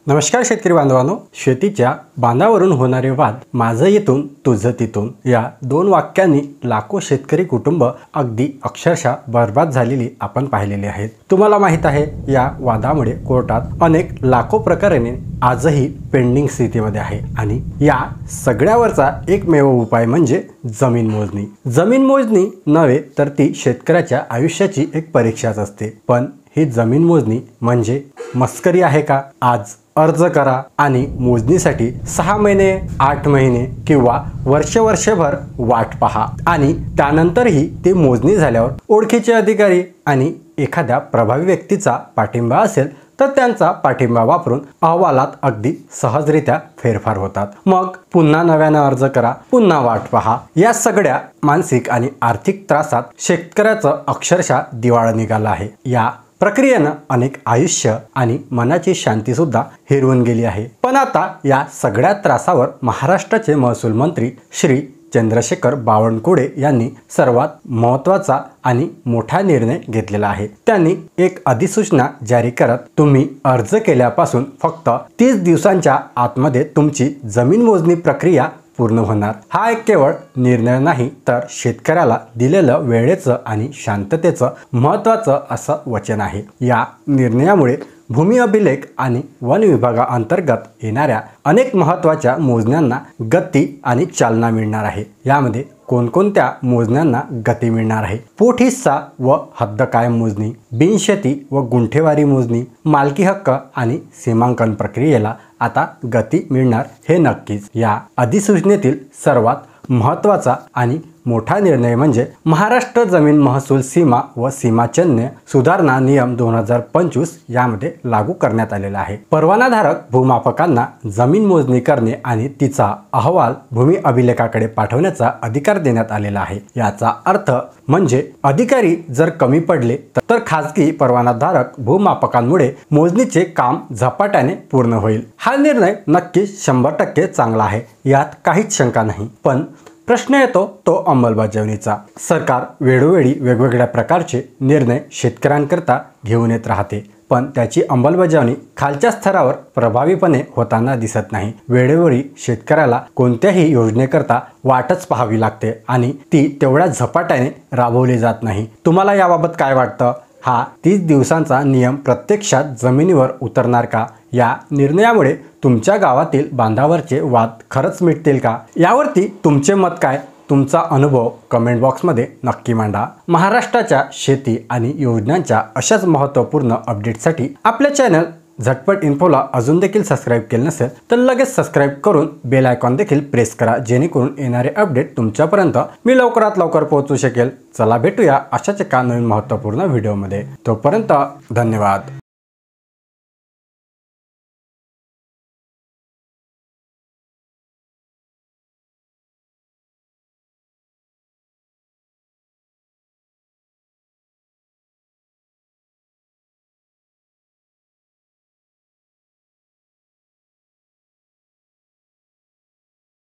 नमस्कार शेतकरी बांधवांनो, शेतीच्या बांधावरून होणारे वाद माझं इथून तुझं तिथून या दोन वाक्यांनी लाखो शेतकरी कुटुंब अगदी अक्षरशः बर्बाद झालेली आपण पाहिलेली आहेत। तुम्हाला माहित आहे, या वादामुळे कोर्टात अनेक लाखो प्रकरणे आजही पेंडिंग स्थितीमध्ये आहे आणि या सगळ्यावरचा एकमेव उपाय म्हणजे जमीन मोजणी। जमीन मोजणी नव्हे तर ती शेतकऱ्याच्या आयुष्याची एक परीक्षाच असते। पण ही जमीन मोजणी म्हणजे मस्करी आहे का? आज अर्ज करा आणि मोजणीसाठी 6 महिने 8 महिने किंवा वर्षभर वाट पहा आणि त्यानंतरही ती मोजणी झाल्यावर ओळखीचे अधिकारी आणि एखाद्या प्रभावी व्यक्तीचा पाठिंबा असेल तर त्यांचा पाठिंबा वापरून अहवालात अगदी सहजरित्या फेरफार होतात। मग पुन्हा नव्याने अर्ज करा, पुन्हा वाट पहा। या सगळ्या मानसिक आणि आर्थिक त्रासात शेतकऱ्याचं अक्षरशः दिवाळ निघालं आहे। या प्रक्रियेनं अनेक आयुष्य आणि मनाची शांती सुद्धा हिरवून गेली आहे। पण आता या सगळ्या त्रासावर महाराष्ट्राचे महसूल मंत्री श्री चंद्रशेखर बावनकुळे यांनी सर्वात महत्त्वाचा आणि मोठा निर्णय घेतलेला आहे। त्यांनी एक अधिसूचना जारी करत तुम्ही अर्ज केल्यापासून फक्त 30 दिवसांच्या आतमध्ये तुमची जमीन मोजणी प्रक्रिया पूर्ण होणार। हा एक केवळ निर्णय नाही तर शेतकऱ्याला दिलेलं वेळेचं आणि शांततेचं महत्त्वाचं असं वचन आहे। या निर्णयामुळे भूमी अभिलेख आणि वन विभागाअंतर्गत येणाऱ्या अनेक महत्त्वाच्या मोजण्यांना गती आणि चालना मिळणार आहे। यामध्ये कोणकोणत्या मोजण्यांना गती मिळणार आहे? पोट हिस्सा व हद्द कायम मोजणी, बिनशेती व गुंठेवारी मोजणी, मालकी हक्क आणि सीमांकन प्रक्रियेला आता गती मिळणार हे नक्कीच। या अधिसूचनेतील सर्वात महत्त्वाचा आणि मोठा निर्णय म्हणजे महाराष्ट्र जमीन महसूल सीमा व सीमाचिन्ह सुधारणा नियम 2025 यामध्ये लागू करण्यात आलेला आहे। परवानाधारक भूमापकांना जमीन मोजणी करणे आणि तिचा अहवाल भूमी अभिलेखाकडे पाठवण्याचा अधिकार देण्यात आलेला आहे। याचा अर्थ म्हणजे अधिकारी जर कमी पडले तर खासगी परवानाधारक भूमापकांमुळे मोजणीचे काम झपाट्याने पूर्ण होईल। हा निर्णय नक्कीच 100% चांगला आहे, यात काहीच शंका नाही। पण प्रश्न येतो तो अंमलबजावणीचा। सरकार वेळोवेळी वेगवेगळ्या प्रकारचे निर्णय शेतकऱ्यांकरता घेऊन येत राहते, पण त्याची अंमलबजावणी खालच्या स्तरावर प्रभावीपणे होताना दिसत नाही। वेळोवेळी शेतकऱ्याला कोणत्याही योजनेकरता वाटच पाहावी लागते आणि ती तेवढ्या झपाट्याने राबवली जात नाही। तुम्हाला याबाबत काय वाटतं? हा 30 दिवसांचा नियम प्रत्यक्षात जमिनीवर उतरणार का? या निर्णयामुळे तुमच्या गावातील बांधावरचे वाद खरंच मिटतील का? यावरती तुमचे मत काय? तुमचा अनुभव कमेंट बॉक्समध्ये नक्की मांडा। महाराष्ट्राच्या शेती आणि योजनांच्या अशाच महत्त्वपूर्ण अपडेटसाठी आपल्या चॅनल झटपट इन्फोला अजून देखील सबस्क्राईब केले नसेल तर लगेच सबस्क्राईब करून बेल आयकॉन देखील प्रेस करा, जेणेकरून येणारे अपडेट तुमच्यापर्यंत मी लवकरात लवकर पोहोचू शकेल। चला भेटूया अशाच एका नवीन महत्त्वपूर्ण व्हिडिओमध्ये। तोपर्यंत धन्यवाद।